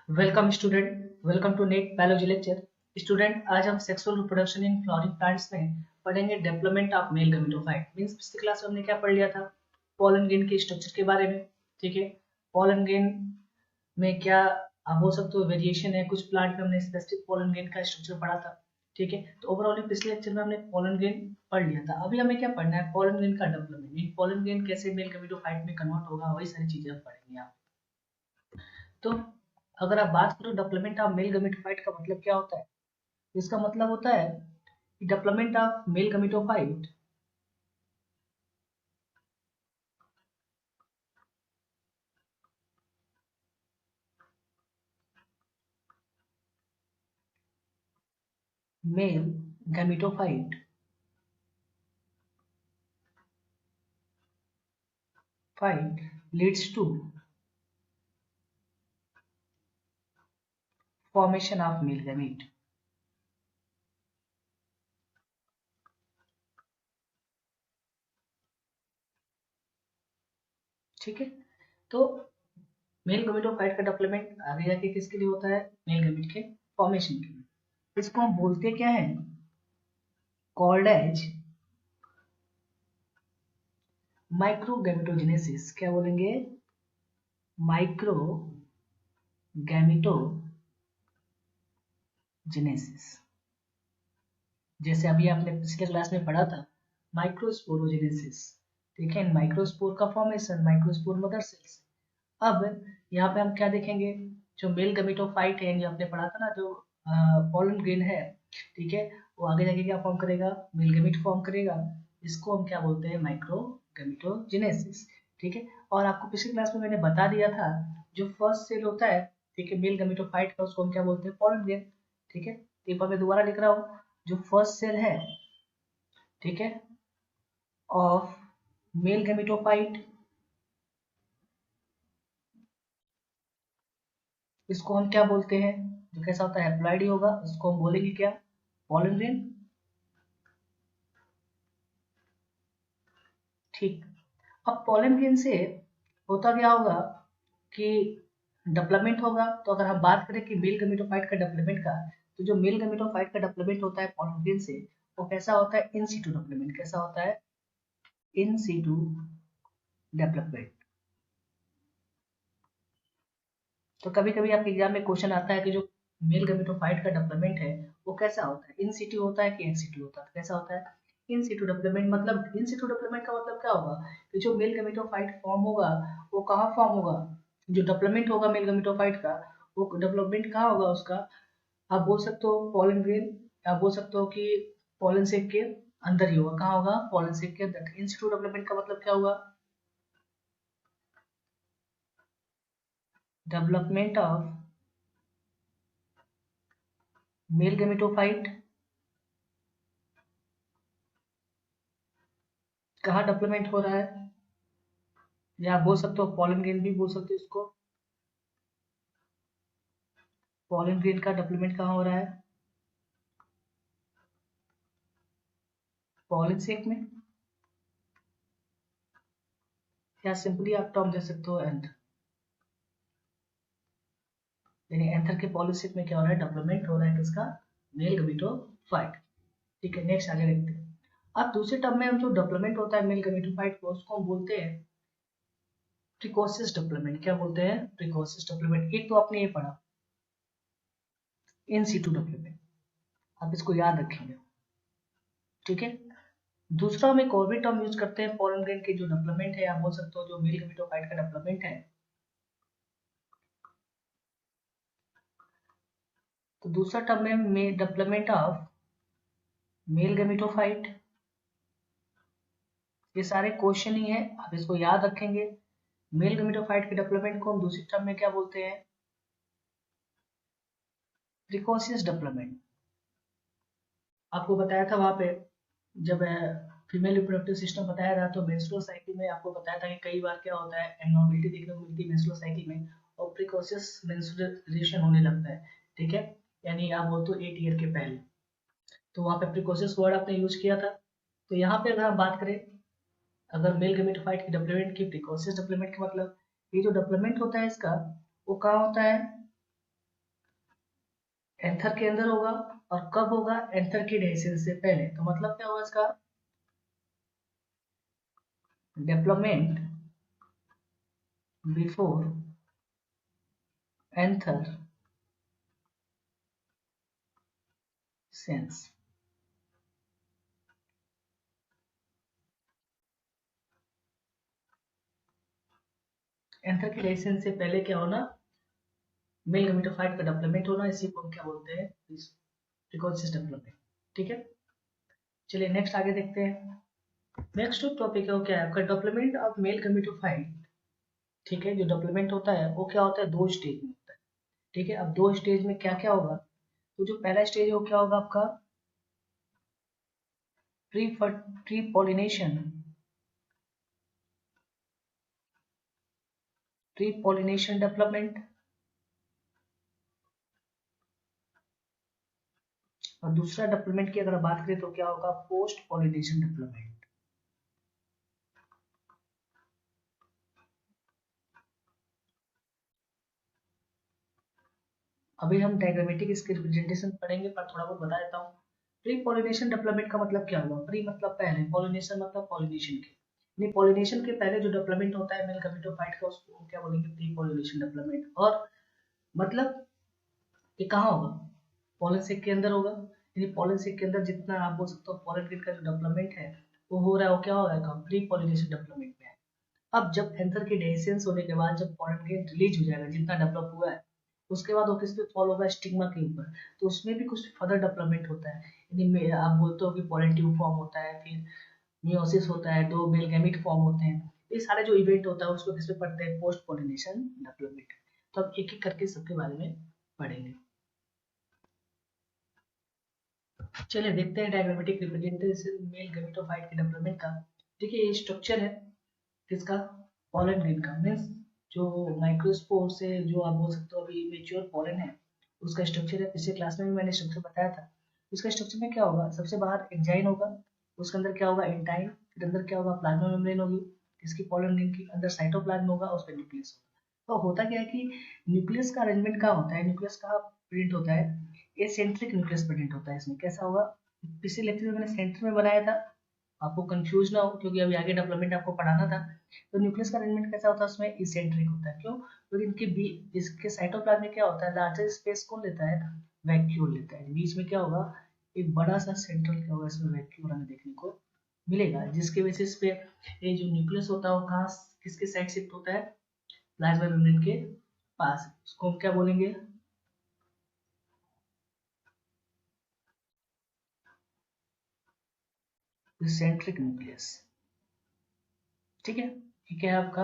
Welcome student, welcome to NET biology lecture. Student, आज हम sexual reproduction in flowering plants में पढ़ेंगे development of male gametophyte. Means पिछली class में हमने क्या पढ़ लिया था? पॉलन ग्रेन के स्ट्रक्चर के बारे में। ठीक है, पॉलन ग्रेन में क्या आप बोल सकते हो वेरिएशन है। कुछ प्लांट में हमने स्पेसिफिक पॉलन ग्रेन का स्ट्रक्चर पढ़ा था। ठीक है, तो ओवरऑल पिछले लेक्चर में हमने पॉलन ग्रेन पढ़ लिया था। अभी हमें क्या पढ़ना है? पॉलन ग्रेन का डेवलपमेंट। पॉलन ग्रेन कैसे मेल गमेटोफाइट में कन्वर्ट होगा, वही सारी चीजें हम पढ़ेंगे यहाँ। तो अगर आप बात करो डेवलपमेंट ऑफ मेल गमेटोफाइट का मतलब क्या होता है, इसका मतलब होता है कि development of male gametophyte male gametophyte fight leads to formation of male gamete. ठीक है, तो मेल गमेटोफाइट का डेवलपमेंट आगे जाके किसके लिए होता है? मेल गमीट के फॉर्मेशन के लिए। इसको हम बोलते क्या है? Called as microgametogenesis. क्या बोलेंगे? माइक्रोगैमेटोजेनेसिस। जैसे अभी आपने पिछले क्लास में पढ़ा था माइक्रोस्पोरोजेनेसिस। ठीक है, माइक्रोस्पोर का फॉर्मेशन, माइक्रोस्पोर मदर सेल्स। अब यहाँ पे हम क्या देखेंगे? जो मेल गमेटोफाइट है, जो आपने पढ़ा था ना, जो पॉलन ग्रेन है, ठीक है, वो आगे जाके क्या फॉर्म करेगा? मेल गमीट फॉर्म करेगा। इसको हम क्या बोलते हैं? माइक्रो गमेटोजेनेसिस। ठीक है, और आपको पिछली क्लास में मैंने बता दिया था जो फर्स्ट सेल होता है, ठीक है, मेल गमेटोफाइट का, उसको हम क्या बोलते हैं? Pollen grain. ठीक है, एक बार मैं दोबारा लिख रहा हूँ। जो फर्स्ट सेल है, ठीक है, ऑफ मेल गमेटोफाइट, इसको हम क्या बोलते हैं? जो कैसा होता है? हैप्लॉइड ही होगा, उसको हम बोलेंगे क्या? Pollen grain. ठीक, अब पॉलन ग्रेन से होता क्या होगा कि डेवलपमेंट होगा। तो अगर हम बात करें कि मेल गमेटोफाइट का डेवलपमेंट का, तो जो मेल गमेटोफाइट का डेवलपमेंट होता है पॉलन ग्रेन से, वो कैसा होता है? In situ development. कैसा होता है? In situ development. तो कभी कभी आपके एग्जाम में क्वेश्चन आता है कि जो मेल गमेटोफाइट का डेवलपमेंट है वो कैसा होता है? इन सिटू होता है कि एक्स सिटू होता है? तो कैसा होता है? इन सिटू डेवलपमेंट। मतलब इन सिटू डेवलपमेंट का मतलब क्या होगा कि जो मेल गमेटोफाइट फॉर्म होगा वो कहाँ फॉर्म होगा? जो डेवलपमेंट होगा मेल गमेटोफाइट का, वो डेवलपमेंट कहाँ होगा उसका? आप बोल सकते हो पॉलन ग्रेन, आप बोल सकते हो कि पॉलन सेक के अंदर ही होगा। कहाँ होगा? पॉलन सेक के अंदर। इन सिटू डेवलपमेंट का मतलब क्या होगा? डेवलपमेंट ऑफ मेल गमेटोफाइट कहाँ डेवलपमेंट हो रहा है? या आप बोल सकते हो पॉलन ग्रेन भी बोल सकते हो इसको। पॉलन ग्रेन का डेवलपमेंट कहाँ हो रहा है? पॉलन सेक में, या सिंपली आप टर्म दे सकते हो एंथर। यानी एंथर के पॉलन सेक में क्या हो रहा है? डेवलपमेंट हो रहा है किसका? मेल गमेटोफाइट। ठीक है, नेक्स्ट आगे देखते हैं। अब दूसरे टर्म में हम जो डेवलपमेंट होता है मेल गमेटोफाइट को, उसको हम बोलते हैं प्रिकोसिस डेवलपमेंट। क्या बोलते हैं? प्रिकोसिस डेवलपमेंट। एक तो आपने ये पढ़ा इन सीटू डेवलपमेंट, आप इसको याद रखेंगे। ठीक है, दूसरा हम एक और भी टर्म यूज करते हैं पॉलन ग्रेन के जो डेवलपमेंट है, आप बोल सकते हो जो मेल गमेटोफाइट का डेवलपमेंट है। तो दूसरा टर्म है डेवलपमेंट ऑफ मेल गमेटोफाइट। ये सारे क्वेश्चन ही है, आप इसको याद रखेंगे। मेल गमेटोफाइट के डेवलपमेंट को हम दूसरी टर्म में क्या बोलते हैं? प्रिकोसियस डेवलपमेंट। आपको बताया था वहां पे, जब फीमेल रिप्रोडक्टिव सिस्टम बताया था, तो मेंस्ट्रुअल साइकिल में आपको बताया था कि कई बार क्या होता है, एब्नॉर्मलिटी देखने को मिलती है मेंस्ट्रुअल साइकिल में, और प्रिकोसियस मेंस्ट्रुएशन होने लगता है। ठीक है, यानी आप बोलते हो 8 ईयर के पहले। तो वहां पे प्रिकोसियस वर्ड आपने यूज किया था। तो यहाँ पे अगर हम बात करें, अगर मेल गमेटोफाइट की डेवलपमेंट की प्रिकोसिस डेवलपमेंट का मतलब, ये जो डेवलपमेंट होता है इसका, वो कहाँ होता है? एंथर के अंदर होगा, और कब होगा, एंथर की डेhiscence से पहले। तो मतलब क्या होगा इसका, development before anther sense. Anther की डेhiscence से पहले क्या होना, मेल गमेटोफाइट का डेवलपमेंट होना, इसी को हम क्या बोलते हैं, प्रीकॉन्सियस डेवलपमेंट। ठीक है, चलिए नेक्स्ट आगे देखते हैं। नेक्स्ट जो टॉपिक है वो क्या है आपका, डेवलपमेंट ऑफ मेल गमेटोफाइट। ठीक है, जो डेवलपमेंट होता है वो क्या होता है, 2 स्टेज में होता है। ठीक है, अब 2 स्टेज में क्या क्या होगा, तो जो पहला स्टेज है वो क्या होगा आपका, pre pollination, pre pollination development. और दूसरा डेवलपमेंट की अगर बात करें तो क्या होगा, पोस्ट पॉलिनेशन डेवलपमेंट। अभी हम डायग्रामेटिक इसके रिप्रेजेंटेशन पढ़ेंगे, पर थोड़ा बहुत बता देता हूँ। प्री पॉलिनेशन डेवलपमेंट का मतलब क्या हुआ, प्री मतलब पहले, पॉलिनेशन मतलब पॉलिनेशन के, यानी पॉलिनेशन के पहले जो डेवलपमेंट होता है मेल गमेटोफाइट का, उसको हम क्या बोलेंगे, प्री पॉलिनेशन डेवलपमेंट। और मतलब ये कहाँ होगा, पॉलन सेक के अंदर होगा, यानी पॉलन सेक के अंदर जितना आप बोल सकते हो पॉलन ग्रेन का जो डेवलपमेंट है वो हो रहा है, वो क्या हो रहा है, प्री पॉलिनेशन डेवलपमेंट में है। अब जब एंथर की डेhiscence होने के बाद जब पॉलन ग्रेन रिलीज हो जाएगा जितना डेवलप हुआ है, उसके बाद वो किस पे फॉल होगा, स्टिग्मा के ऊपर। तो उसमें भी कुछ फर्दर डेवलपमेंट होता है, यानी आप बोलते हो कि पॉलन ट्यूब फॉर्म होता है, फिर मियोसिस होता है, 2 मेल गैमीट फॉर्म होते हैं। ये सारे जो इवेंट होता है उसको किस पे पढ़ते हैं, पोस्ट पॉलिनेशन डेवलपमेंट। तो अब एक एक करके सबके बारे में पढ़ेंगे। चलिए देखते हैं डायग्रामेटिक रिप्रेजेंटेशन मेल गमेटोफाइट के डेवलपमेंट का। देखिए ये स्ट्रक्चर है किसका, पॉलन ग्रेन का, मीन्स जो माइक्रोस्पोर से जो आप बोल सकते हो अभी मेच्योर पॉलन है उसका स्ट्रक्चर है। पिछले क्लास में भी मैंने स्ट्रक्चर बताया था। इसका स्ट्रक्चर में क्या होगा, सबसे बाहर एंजाइन होगा, उसके अंदर क्या होगा, एंटाइन, फिर अंदर क्या होगा, प्लाज्मा मेम्ब्रेन होगी, इसकी पॉलन ग्रेन की अंदर साइटोप्लाज्म होगा, उस पर न्यूक्लियस होगा। तो होता क्या है कि न्यूक्लियस का अरेंजमेंट कहाँ होता है, न्यूक्लियस का प्रिंट होता है, एसेंट्रिक न्यूक्लियस प्रेजेंट होता है। इसमें कैसा होगा, पिछले लेक्चर में मैंने सेंटर में बनाया था, आपको कंफ्यूज ना हो क्योंकि अभी आगे डेवलपमेंट आपको पढ़ाना था। तो न्यूक्लियस का अरेंजमेंट कैसा होता है, उसमें इसेंट्रिक होता है। क्यों, क्योंकि इसके साइटोप्लाज्म में क्या होता है, लार्जर स्पेस कौन लेता है, वैक्यूल लेता है। बीच में क्या होगा, एक बड़ा सा सेंट्रल क्या होगा, इसमें वैक्यूल हमें देखने को मिलेगा, जिसके बेसिस पे ये जो न्यूक्लियस होता है वो कहाँ किसके साइड शिफ्ट होता है, प्लाज्मा मेम्ब्रेन के पास। उसको हम क्या बोलेंगे, इसेंट्रिक न्यूक्लियस। ठीक है, ये क्या है आपका,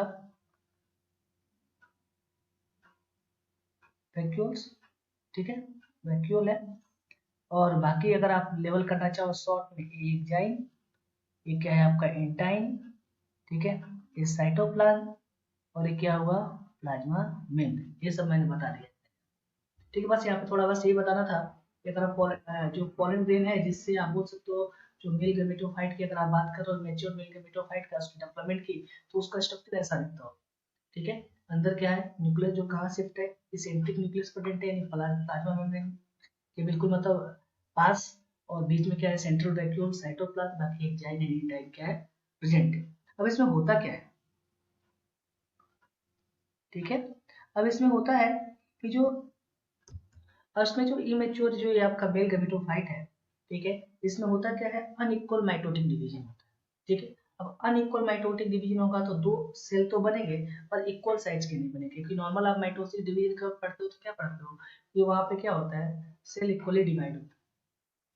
वैक्यूल्स। ठीक है, वैक्यूल है। और बाकी अगर आप लेवल करना चाहो शॉर्ट में, एक जाइन, ये क्या है आपका, एंटाइन। ठीक है, ये साइटोप्लाज्म, और ये क्या हुआ, प्लाज्मा मेम्ब्रेन। ये सब मैंने बता दिया। ठीक है, बस यहाँ पे थोड़ा बस ये बताना था कि अगर आप जो पॉलन ग्रेन है जिससे आप बोल सकते हो, जो मेल गमेटोफाइट की अगर आप बात करो, मेच्योर मेल गमेटोफाइट का डेवलपमेंट की, तो उसका स्ट्रक्चर ऐसा दिखता हो। ठीक है, अंदर क्या है, न्यूक्लियस जो कहाँ शिफ्ट है, इसेंट्रिक न्यूक्लियस प्रेजेंट है, यानी प्लाज्मा मेम्ब्रेन के बिल्कुल मतलब पास। और बीच में क्या है, सेंट्रल वैक्यूल, साइटोप्लाज्म, बाकी एक जाइन एंड टाइप क्या है, प्रेजेंट है। अब इसमें होता क्या है, ठीक है, अब इसमें होता है कि जो, और इसमें जो इमेच्योर जो ये आपका मेल गमेटोफाइट है, ठीक है, इसमें होता क्या है, अनइक्वल माइटोटिक डिवीजन होता है। ठीक है, अब अनइक्वल माइटोटिक डिवीजन होगा तो 2 सेल तो बनेंगे पर इक्वल साइज के नहीं बनेंगे, क्योंकि नॉर्मल आप माइटोसिस डिवीजन का पढ़ते हो तो क्या पढ़ते हो कि वहां पे क्या होता है, सेल इक्वली डिवाइड होता है।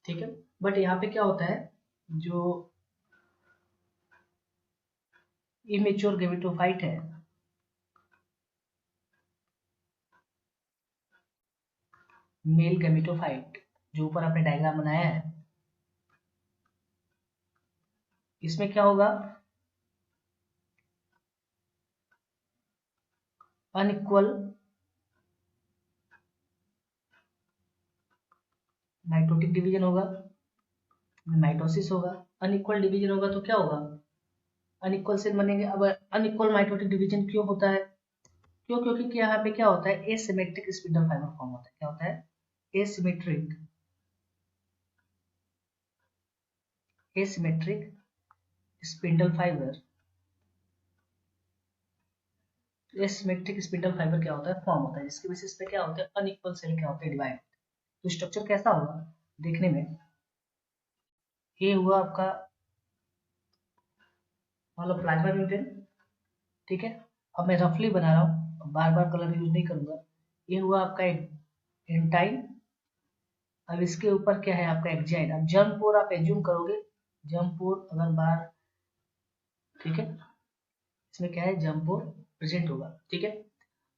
ठीक है, बट यहाँ पे क्या होता है, जो इमेच्योर गमेटोफाइट है, मेल गमेटोफाइट, जो ऊपर आपने डायग्राम बनाया है, इसमें क्या होगा, अनइक्वल माइटोटिक डिवीजन होगा, माइटोसिस होगा। अनइक्वल डिवीजन होगा तो क्या होगा, अनइक्वल सेल बनेंगे। अब अनइक्वल माइटोटिक डिवीजन क्यों होता है, क्यों, क्योंकि यहाँ पे क्या होता है, एसिमेट्रिक स्पिंडल फाइबर फॉर्म होता है। क्या होता है, asymmetric spindle fibre, asymmetric spindle fibre क्या होता है, फॉर्म होता है, जिसके बेसिस पे क्या होते हैं, अनइक्वल सेल क्या होते हैं, डिवाइड। तो स्ट्रक्चर कैसा होगा देखने में, ये हुआ आपका मतलब प्लाज्मा मेम्ब्रेन, ठीक है। अब मैं रफली बना रहा हूँ, बार बार कलर यूज नहीं करूंगा। ये हुआ आपका एंटाइन, अब इसके ऊपर क्या है आपका एक्जाइन। अब जर्म पोर आप एज्यूम करोगे, जर्म पोर अगर बार, ठीक है, इसमें क्या है, जर्म पोर प्रेजेंट होगा, ठीक है।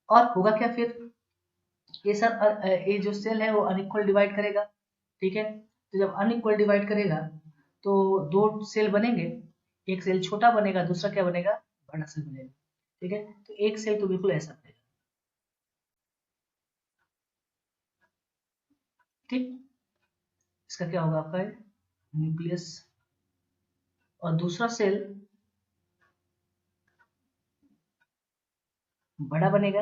और होगा क्या फिर, ये सब ये जो सेल है वो अनइक्वल डिवाइड करेगा, ठीक है। तो जब अनइक्वल डिवाइड करेगा तो दो सेल बनेंगे, एक सेल छोटा बनेगा, दूसरा क्या बनेगा, बड़ा सेल बनेगा, ठीक है। तो एक सेल तो बिल्कुल ऐसा बनेगा, ठीक। इसका क्या होगा आपका न्यूक्लियस, और दूसरा सेल बड़ा बनेगा,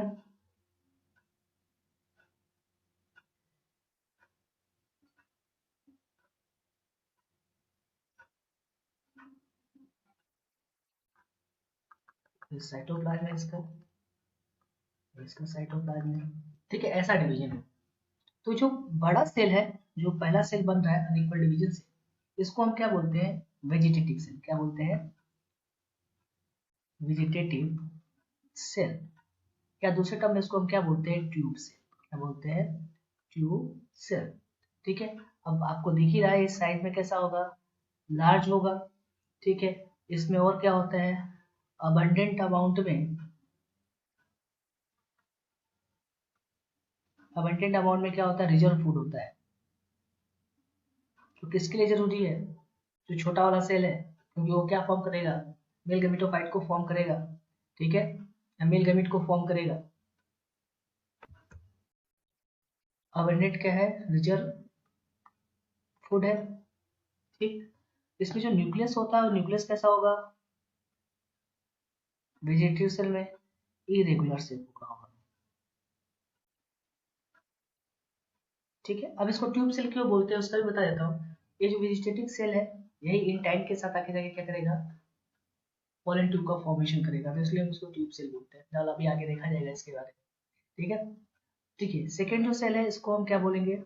साइटोप्लाज्म है इसका, इसका साइटोप्लाज्म है, ठीक है। ऐसा डिवीजन है। तो जो बड़ा सेल है, जो पहला सेल बन रहा है अनइक्वल डिवीजन से, इसको हम क्या बोलते हैं, वेजिटेटिव सेल। क्या बोलते हैं, वेजिटेटिव सेल। या दूसरे टर्म में इसको हम क्या बोलते हैं, ट्यूब सेल। क्या बोलते हैं, ट्यूब सेल, ठीक है। अब आपको दिख ही रहा है इस साइज में कैसा होगा, लार्ज होगा, ठीक है। इसमें और क्या होता है, अबंडेंट अमाउंट में, अबंडेंट अमाउंट में क्या होता है, रिजर्व फूड होता है। तो किसके लिए जरूरी है, जो छोटा वाला सेल है, क्योंकि वो क्या फॉर्म करेगा, मेल गैमेटोफाइट को फॉर्म करेगा, ठीक है, या मेल गैमेट को फॉर्म करेगा। अबंडेंट क्या है, रिजर्व फूड है, ठीक। इसमें जो न्यूक्लियस होता है, वो न्यूक्लियस कैसा होगा, वेजिटेटिव सेल में इरेगुलर शेप का होगा, ठीक है। अब इसको ट्यूब सेल क्यों बोलते हैं उसका भी बता देता हूँ। ये जो वेजिटेटिव सेल है, यही इन टाइम के साथ आके जाके क्या करेगा, पोलन ट्यूब का फॉर्मेशन करेगा, तो इसलिए हम इसको ट्यूब सेल बोलते हैं। चल अभी आगे देखा जाएगा इसके बारे में, ठीक है। ठीक है, सेकेंड जो सेल है इसको हम क्या बोलेंगे,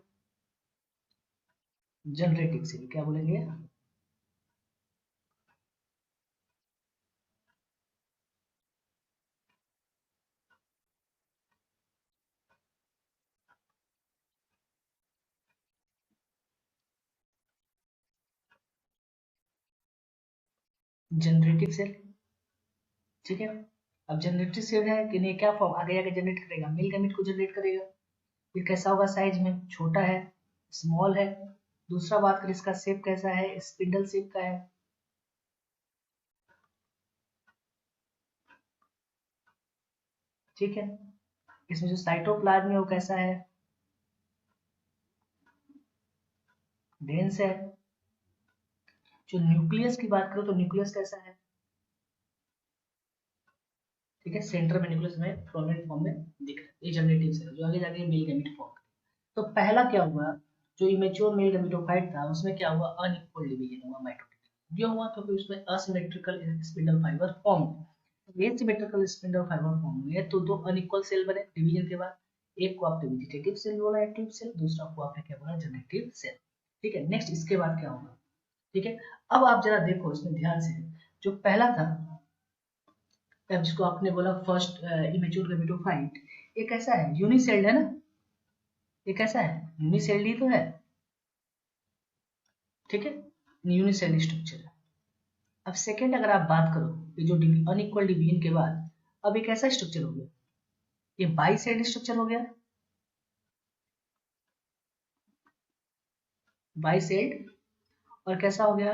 जनरेटिव सेल। क्या बोलेंगे, जनरेटिव सेल, ठीक है। अब जनरेटिव सेल है कि नहीं, क्या फॉर्म आगे आगे जनरेट करेगा, मेल गैमेट को जनरेट करेगा। फिर कैसा होगा, साइज में छोटा है, स्मॉल है। दूसरा बात करें, इसका शेप कैसा है, स्पिंडल शेप का है, ठीक है। इसमें जो साइटोप्लाज्म है वो कैसा है, डेंस है। जो न्यूक्लियस की बात करो तो न्यूक्लियस कैसा है, ठीक है, सेंटर में न्यूक्लियस में प्रोमिनेंट फॉर्म में दिख रहा है। ये जनरेटिव सेल जो आगे जाके मेल गैमेट फॉर्म। तो पहला क्या हुआ, जो इमेच्योर मेल गैमेटोफाइट था उसमें क्या हुआ, अनइक्वल डिवीजन हुआ माइटोटिक। क्यों हुआ, क्योंकि उसमें असिमेट्रिकल स्पिंडल फाइबर फॉर्म हुए। ये सिमेट्रिकल स्पिंडल फाइबर फॉर्म हुए तो दो अनइक्वल सेल बने डिवीजन के बाद। एक को आपने वेजिटेटिव सेल बोला, एक्टिव सेल, दूसरा को आपने क्या बोला, जनरेटिव सेल, ठीक है। नेक्स्ट इसके बाद क्या होगा, ठीक है। अब आप जरा देखो इसमें ध्यान से, जो पहला था, अब जिसको आपने बोला फर्स्ट इमेच्योर गैमेटोफाइट, ये कैसा है, यूनिसेल्ड है ना, ये कैसा है, यूनिसेल्ड ही तो है, ठीक है, यूनिसेल स्ट्रक्चर है। अब सेकेंड अगर आप बात करो, ये जो अनइक्वल डिवीजन के बाद अब एक ऐसा स्ट्रक्चर हो गया, ये बाई सेल्ड स्ट्रक्चर हो गया, बाई सेल्ड, और कैसा हो गया,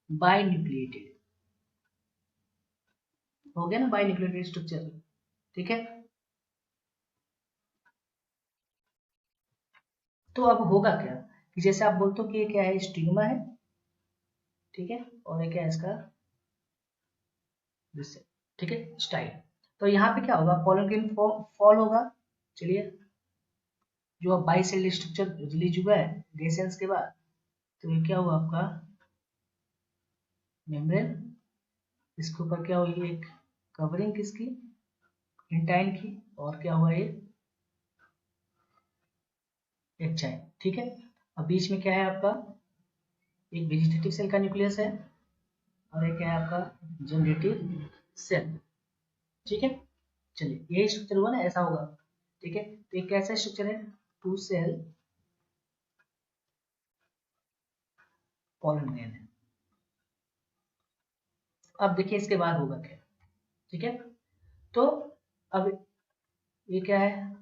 बाई न्यूक्लिएटेड हो गया ना, बाई न्यूक्लिएटेड स्ट्रक्चर, ठीक है। तो अब होगा क्या, कि जैसे आप बोलते हो कि ये क्या है, स्टिग्मा है, ठीक है, और ये क्या है इसका, ठीक है, स्टाइल। तो यहाँ पे क्या होगा, पॉलन ग्रेन फॉल होगा, चलिए जो अब बाई सेल स्ट्रक्चर रिलीज हुआ है डेसेंस के बाद, तो ये क्या हुआ आपका मेम्ब्रेन, इसके ऊपर क्या हुई एक कवरिंग किसकी, इंटाइन की, और क्या हुआ ये एक चाइन, ठीक है। अब बीच में क्या है आपका एक वेजिटेटिव सेल का न्यूक्लियस है और एक है आपका जनरेटिव सेल, ठीक है। चलिए यही स्ट्रक्चर हुआ ना, ऐसा होगा, ठीक है। तो एक कैसा स्ट्रक्चर है, टू सेल पॉलन ग्रेन है। अब देखिए इसके बाद होगा क्या, ठीक है। तो अब ये क्या है,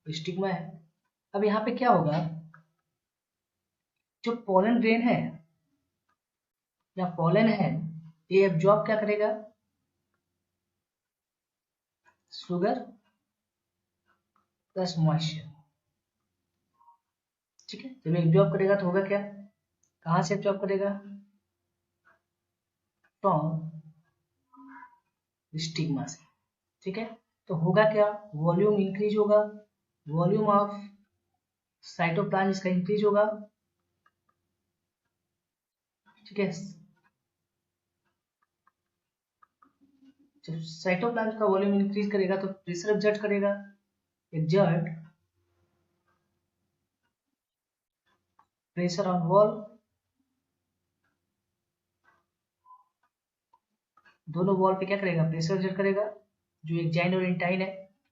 स्टिग्मा है। अब यहाँ पे क्या होगा, जो पॉलन ग्रेन है या पॉलन है, ये एब्जॉर्ब क्या करेगा, शुगर प्लस मॉइस्चर, ठीक है। जब एब्जॉर्ब करेगा तो होगा क्या, कहाँ से एब्जॉर्ब करेगा, फ्रॉम स्टिग्मा से, ठीक है। तो होगा क्या, वॉल्यूम इंक्रीज होगा, वॉल्यूम ऑफ साइटोप्लाज्म इसका इंक्रीज होगा, ठीक है। जब साइटोप्लाज्म का वॉल्यूम इंक्रीज करेगा तो प्रेशर एग्जर्ट करेगा, exert pressure on wall, दोनों वॉल पे क्या करेगा, प्रेशर एग्जर्ट करेगा, जो एक जॉइंट और इंटाइन है।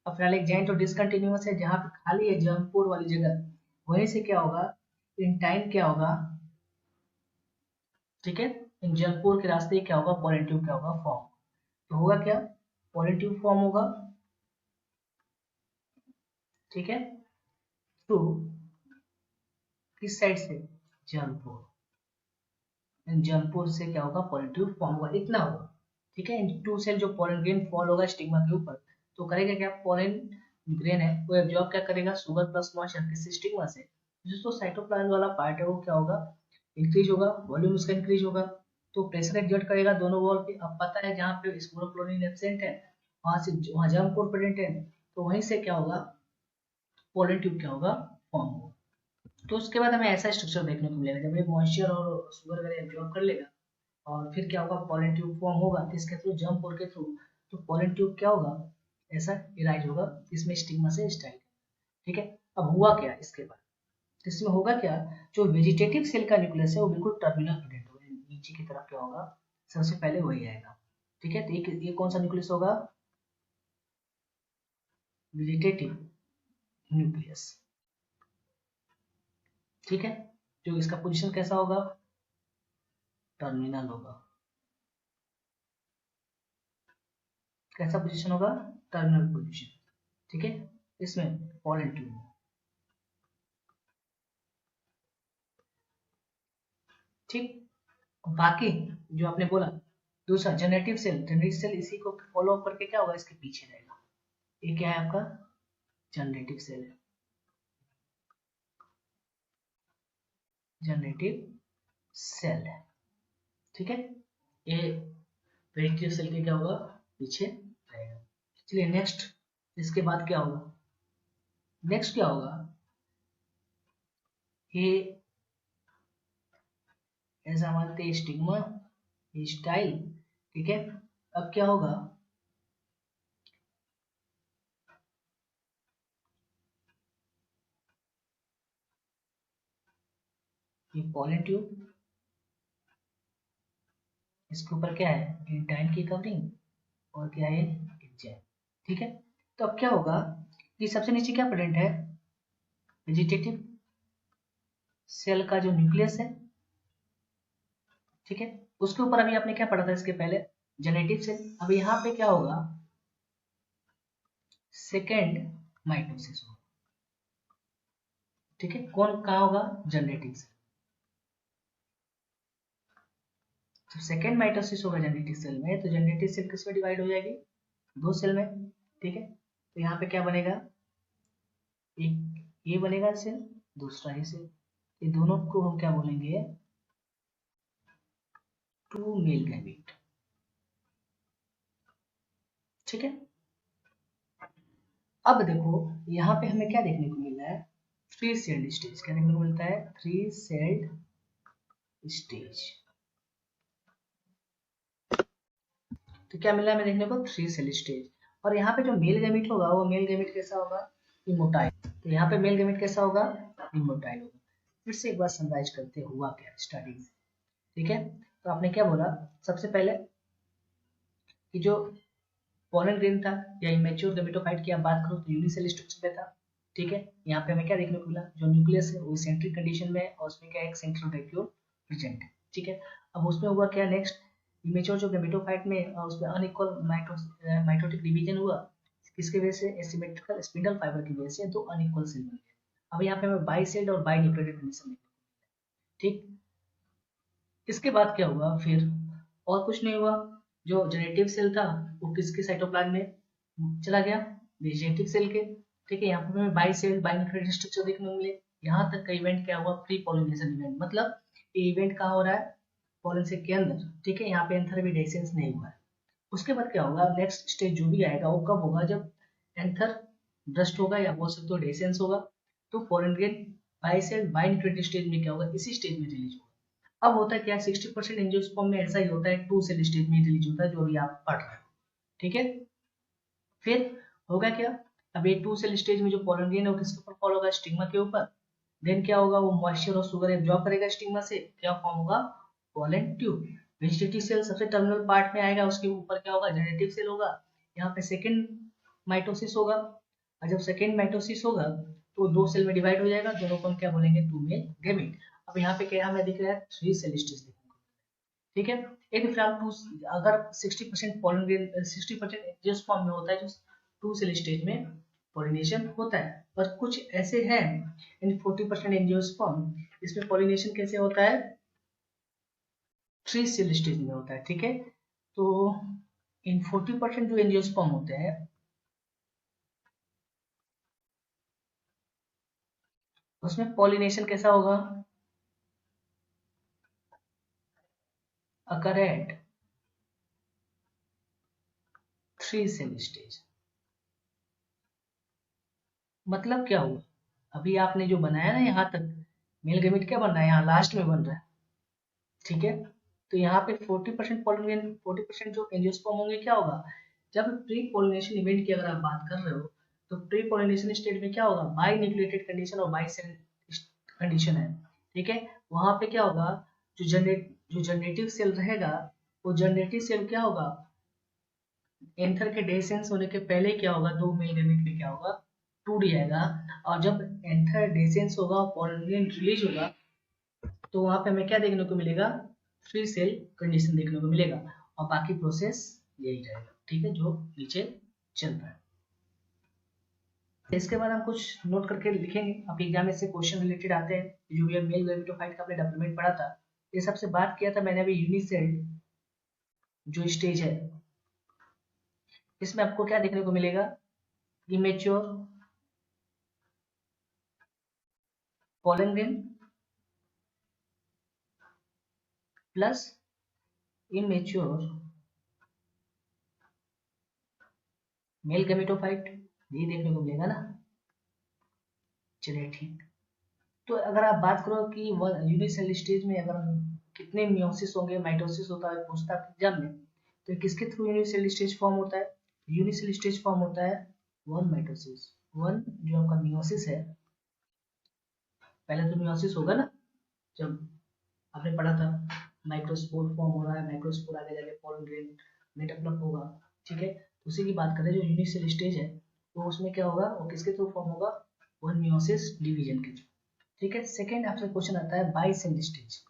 अब फिलहाल एक जॉइंट और डिसकंटिन्यूअस है, जहां पे खाली है जम्पोर वाली जगह, वहीं से क्या होगा, इंटाइन क्या होगा, ठीक है। इन जम्पोर के रास्ते क्या होगा, पॉलन ट्यूब क्या होगा फॉर्म, तो होगा क्या, पॉलन ट्यूब फॉर्म होगा, ठीक है। तो किस साइड से, जम्पोर, जम्पोर से क्या होगा, पॉलन ट्यूब फॉर्म होगा, इतना होगा, ठीक है। टू सेल जो पॉलन ग्रेन फॉल होगा स्टिग्मा के ऊपर, तो करेगा क्या, पॉलन ग्रेन है वो एब्जॉर्ब क्या करेगा, शुगर प्लस मॉइस्चर किस स्टिग्मा से, जो साइटोप्लाज्म वाला पार्ट है वो क्या होगा, इंक्रीज होगा, वॉल्यूम उसका इंक्रीज होगा, तो प्रेशर एक्सर्ट करेगा दोनों वॉल पे। अब पता है जहाँ पे स्पोरोक्लोनिन एब्सेंट है वहां से वहां जर्म कोर प्रेजेंट है, तो वहीं से क्या होगा, पॉलन ट्यूब क्या होगा फॉर्म होगा। तो उसके बाद हमें ऐसा स्ट्रक्चर देखने को मिलेगा, जब ये मॉइस्चर और शुगर वगैरह एब्जॉर्ब कर लेगा और फिर क्या होगा, पॉलन ट्यूब फॉर्म होगा किसके थ्रू, जर्म पोर के थ्रू, तो पॉलन ट्यूब क्या होगा, ऐसा इराइज होगा, इसमें स्टिग्मा से स्टाइल, ठीक है। अब हुआ क्या इसके बाद, तो इसमें होगा क्या, जो वेजिटेटिव सेल का न्यूक्लियस है वो बिल्कुल टर्मिनल प्रेजेंट होगा, नीचे की तरफ क्या होगा, सबसे पहले वही आएगा, ठीक है। तो ये कौन सा न्यूक्लियस होगा, वेजिटेटिव न्यूक्लियस, ठीक है। जो इसका पोजीशन कैसा होगा, टर्मिनल होगा, कैसा पोजीशन होगा, टर्मिनल पोजीशन, ठीक है। इसमें पॉलन ट्यूब, ठीक। बाकी जो आपने बोला दूसरा जनरेटिव सेल, जनरेटिव सेल इसी को फॉलो अप करके क्या होगा, इसके पीछे रहेगा, ये क्या है आपका जनरेटिव सेल है, जनरेटिव सेल है, ठीक है। ये वेजिटेटिव सेल के क्या होगा, पीछे रहेगा। चलिए नेक्स्ट, इसके बाद क्या होगा, नेक्स्ट क्या होगा, ये ऐसा मानते हैं स्टिग्मा स्टाइल, ठीक है। अब क्या होगा, ये पॉलन ट्यूब, इसके ऊपर क्या है, इंटाइन की कवरिंग, और क्या है एंजाइम, ठीक है। तो अब क्या होगा कि सबसे नीचे क्या प्रेजेंट है, वेजिटेटिव सेल का जो न्यूक्लियस है, ठीक है। उसके ऊपर अभी आपने क्या पढ़ा था इसके पहले, जेनेटिव सेल। अब यहाँ पे क्या होगा, सेकेंड माइटोसिस होगा, ठीक है। कौन कहाँ होगा, जनरेटिव सेल, तो सेकेंड माइटोसिस होगा जनरेटिव सेल में, तो जनरेटिव सेल किस में डिवाइड हो जाएगी, दो सेल में, ठीक है। तो यहाँ पे क्या बनेगा, एक ये बनेगा सेल, दूसरा ये सेल, ये दोनों को हम क्या बोलेंगे, टू मेल गैमेट, ठीक है। अब देखो यहाँ पे हमें क्या देखने को मिल रहा है, 3 सेल्ड स्टेज। क्या देखने को मिलता है, 3 सेल्ड स्टेज। तो क्या मिला हमें देखने को, 3 सेल स्टेज। और यहाँ पे जो मेल गैमेट होगा वो मेल गैमेट कैसा होगा, इमोटाइल। तो यहाँ पे मेल गैमेट कैसा होगा, इमोटाइल होगा। फिर से एक बार समराइज करते हुआ क्या स्टार्टिंग से, ठीक है। तो आपने क्या बोला सबसे पहले कि जो पोलन ग्रेन था या इमेच्योर गैमेटोफाइट की आप बात करो तो यूनिसेल स्ट्रक्चर में था, ठीक है। यहाँ पे हमें क्या देखने को मिला, जो न्यूक्लियस है वो सेंट्रिक कंडीशन में है और उसमें क्या एक सेंट्रल वैक्यूल प्रेजेंट है, ठीक है। अब उसमें हुआ क्या नेक्स्ट, इमेच्योर जो गैमेटोफाइट में उसमें अनइक्वल माइटोटिक डिवीजन हुआ, किसकी वजह से, एसिमेट्रिकल स्पिंडल फाइबर की वजह से, तो अनइक्वल सेल बन गया। अब यहाँ पे हमें बाई सेल्ड और बाई न्यूक्लियेटेड कंडीशन, ठीक। इसके बाद क्या हुआ फिर, और कुछ नहीं हुआ। जो जेनेटिव सेल था वो किसके साइटोप्लाज्म में चला गया, वेजिटेटिव सेल के, ठीक है। यहाँ पर हमें bi cell binucleated structure देखने को मिले। यहाँ तक का इवेंट क्या हुआ, प्री पॉलिनेशन इवेंट, मतलब ये इवेंट कहाँ हो रहा है, पॉलन सेल के अंदर, ठीक है। यहाँ पे एंथर भी डेसेंस नहीं हुआ है। उसके बाद क्या होगा, नेक्स्ट स्टेज जो भी आएगा वो कब होगा, जब एंथर ब्रस्ट होगा या बोल सकते हो डेसेंस होगा। तो pollen grain bi cell binucleated stage में क्या होगा, इसी स्टेज में रिलीज होगा। अब होता है क्या, 60% एंजियोस्पर्म में ऐसा ही होता है, 2 सेल स्टेज में रिलीज होता है, जो अभी आप पढ़ रहे हो, ठीक है। फिर होगा क्या, अब ये 2 सेल स्टेज में जो पोलन ग्रेन है वो किसके ऊपर फॉल होगा, स्टिग्मा के ऊपर। देन क्या होगा, वो मॉइस्चर और शुगर एब्जॉर्ब करेगा स्टिग्मा से, क्या फॉर्म होगा, पोलन ट्यूब। वेजिटेटिव सेल सबसे टर्मिनल पार्ट में आएगा, उसके ऊपर क्या होगा, जेनेटिव सेल होगा। यहाँ पे सेकेंड माइटोसिस होगा, और जब सेकेंड माइटोसिस होगा तो 2 सेल में डिवाइड हो जाएगा, दोनों को हम क्या बोलेंगे, 2 मेल गैमेट। अब यहाँ पे क्या हमें दिख रहा है, 3 सेल स्टेज देखने को, ठीक है। एक फिलहाल टू, अगर 60% पोलन ग्रेन 60% एंजियोस्पर्म में होता है जो 2 सेल स्टेज में पॉलिनेशन होता है, पर कुछ ऐसे हैं इन 40% एंजियोस्पर्म, इसमें पॉलिनेशन कैसे होता है, 3 सेल स्टेज में होता है, ठीक है। तो इन 40% जो एंजियोस्पर्म होते हैं उसमें पॉलिनेशन कैसा होगा, occur at 3 सेल स्टेज। मतलब क्या हुआ, अभी आपने जो बनाया ना यहाँ तक, मेल गैमेट क्या बन रहा है, यहाँ लास्ट में बन रहा है, ठीक है। तो यहाँ पे 40% पॉलिनेशन, 40% जो एंजियोस्पर्म होंगे क्या होगा, जब प्री पॉलिनेशन इवेंट की अगर आप बात कर रहे हो तो प्री पॉलिनेशन स्टेज में क्या होगा, बाई न्यूक्लिएटेड कंडीशन और बाई सेल कंडीशन है, ठीक है। वहां पे क्या होगा, जो जनरेटिव सेल रहेगा, वो जनरेटिव सेल क्या होगा, एंथर के डेसेंस होने के पहले क्या होगा, 2 मेल गैमेट में क्या होगा, टूट जाएगा। और जब एंथर डेसेंस होगा और पोलन रिलीज होगा तो वहां पे हमें क्या देखने को मिलेगा, 3 सेल कंडीशन देखने को मिलेगा। और बाकी प्रोसेस यही रहेगा, ठीक है, जो नीचे चल रहा है। इसके बाद हम कुछ नोट करके लिखेंगे, अब एग्जाम में से क्वेश्चन रिलेटेड आते हैं। जो भी मेल गैमेटोफाइट का आपने डेवलपमेंट पढ़ा था, ये सबसे बात किया था मैंने अभी, यूनिसेल जो स्टेज है इसमें आपको क्या देखने को मिलेगा, immature pollen grain plus immature male gametophyte, ये देखने को मिलेगा ना। चलिए ठीक, तो अगर आप बात करो कि यूनिसेल स्टेज में अगर कितने मियोसिस होंगे, माइटोसिस होता है पूछता है एग्जाम में, तो किसके थ्रू यूनिसेल स्टेज फॉर्म होता है, यूनिसेल स्टेज फॉर्म होता है वन माइटोसिस, वन जो आपका मियोसिस है, पहले तो मियोसिस होगा ना, जब आपने पढ़ा था माइक्रोस्पोर फॉर्म हो रहा है, माइक्रोस्पोर आगे जाके पोलन ग्रेन में डेवलप होगा, ठीक है। उसी की बात करें, जो यूनिसेल स्टेज है वो उसमें क्या होगा, वो किसके थ्रू फॉर्म होगा, वन मियोसिस डिवीजन के थ्रू, ठीक है। सेकेंड आपसे क्वेश्चन आता है बाई सेल स्टेज,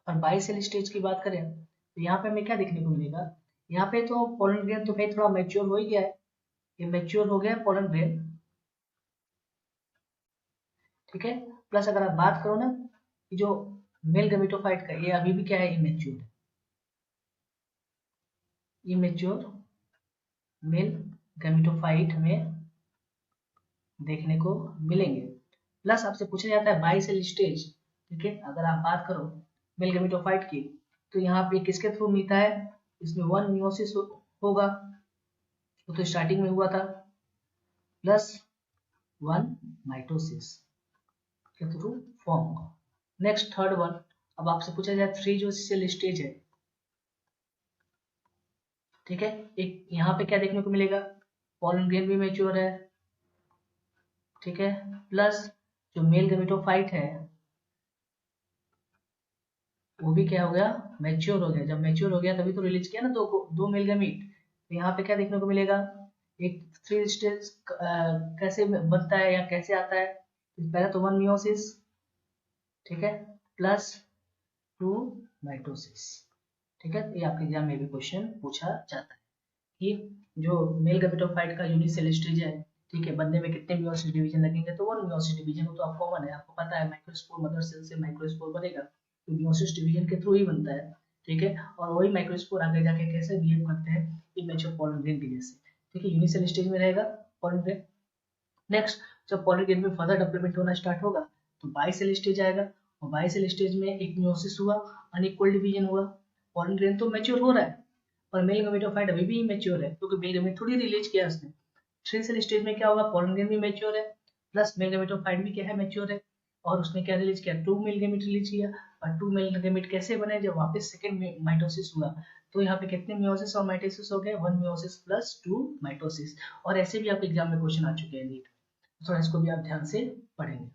और बाई सेल स्टेज की बात करें तो यहाँ पे हमें क्या देखने को मिलेगा, यहाँ पे तो पोलन ग्रेन तो भाई थोड़ा मैच्योर हो ही गया है, ये मैच्योर हो गया है पोलन ग्रेन, ठीक है। प्लस अगर आप बात करो ना कि जो मेल गैमेटोफाइट का, ये अभी भी क्या है, इमेच्योर है, इमेच्योर मेल गैमेटोफाइट में देखने को मिलेंगे। प्लस आपसे पूछा जाता है बाई सेल स्टेज, ठीक है। अगर आप बात करो मेल गैमेटोफाइट की, तो यहाँ पे किसके थ्रू मिलता है, इसमें वन मियोसिस होगा, तो स्टार्टिंग में हुआ था प्लस 1 माइटोसिस के थ्रू फॉर्म होगा। नेक्स्ट थर्ड वन, अब आपसे पूछा जाए 3 जो सेल स्टेज है, ठीक है, एक यहाँ पे क्या देखने को मिलेगा, पॉलन ग्रेन भी मैच्योर है, ठीक है, प्लस जो मेल गैमेटोफाइट है वो भी क्या हो गया, मैच्योर हो गया। जब मैच्योर हो गया तभी तो रिलीज किया ना दो मेल गैमीट। तो यहाँ पे क्या देखने को मिलेगा, एक 3 स्टेज कैसे बनता है या कैसे आता है, पहले तो 1 मियोसिस, ठीक है, प्लस 2 माइटोसिस, ठीक है। ये आपके एग्जाम में भी क्वेश्चन पूछा जाता है कि जो मेल गैमेटोफाइट का यूनिसेल स्टेज है, ठीक है, बनने में कितने मियोसिस डिवीजन लगेंगे, तो 1 मियोसिस डिवीजन, वो तो आप कॉमन है, आपको पता है माइक्रोस्पोर मदर सेल से माइक्रोस्पोर बनेगा तो मियोसिस डिवीजन के थ्रू ही बनता है, ठीक है। और वही माइक्रोस्पोर आगे जाके कैसे बिहेव करते हैं इमेच्योर पॉलन ग्रेन के जैसे, ठीक है, यूनिसेल स्टेज में रहेगा पॉलन ग्रेन। नेक्स्ट, जब पॉलन ग्रेन में फर्दर डेवलपमेंट होना स्टार्ट होगा तो बाइसेल स्टेज आएगा, और बाइसेल स्टेज में एक मियोसिस हुआ, अनइक्वल डिवीजन हुआ, पॉलन ग्रेन तो मैच्योर हो रहा है और मेल गैमेटोफाइट अभी भी इमेच्योर है क्योंकि मेल गैमेट थोड़ी रिलीज किया उसने। 3 सेल स्टेज में क्या होगा, पॉलन ग्रेन भी मैच्योर है, प्लस मेल गैमेटोफाइट भी क्या है, मैच्योर है, और उसने क्या रिलीज किया, 2 मेल गैमेट रिलीज किया। और 2 मेल गैमेट कैसे बने, जब वापस सेकंड माइटोसिस हुआ तो यहाँ पे कितने मियोसिस और माइटोसिस हो गए, 1 मियोसिस प्लस 2 माइटोसिस। और ऐसे भी आपके एग्जाम में क्वेश्चन आ चुके हैं नीट, थोड़ा इसको भी आप ध्यान से पढ़ेंगे।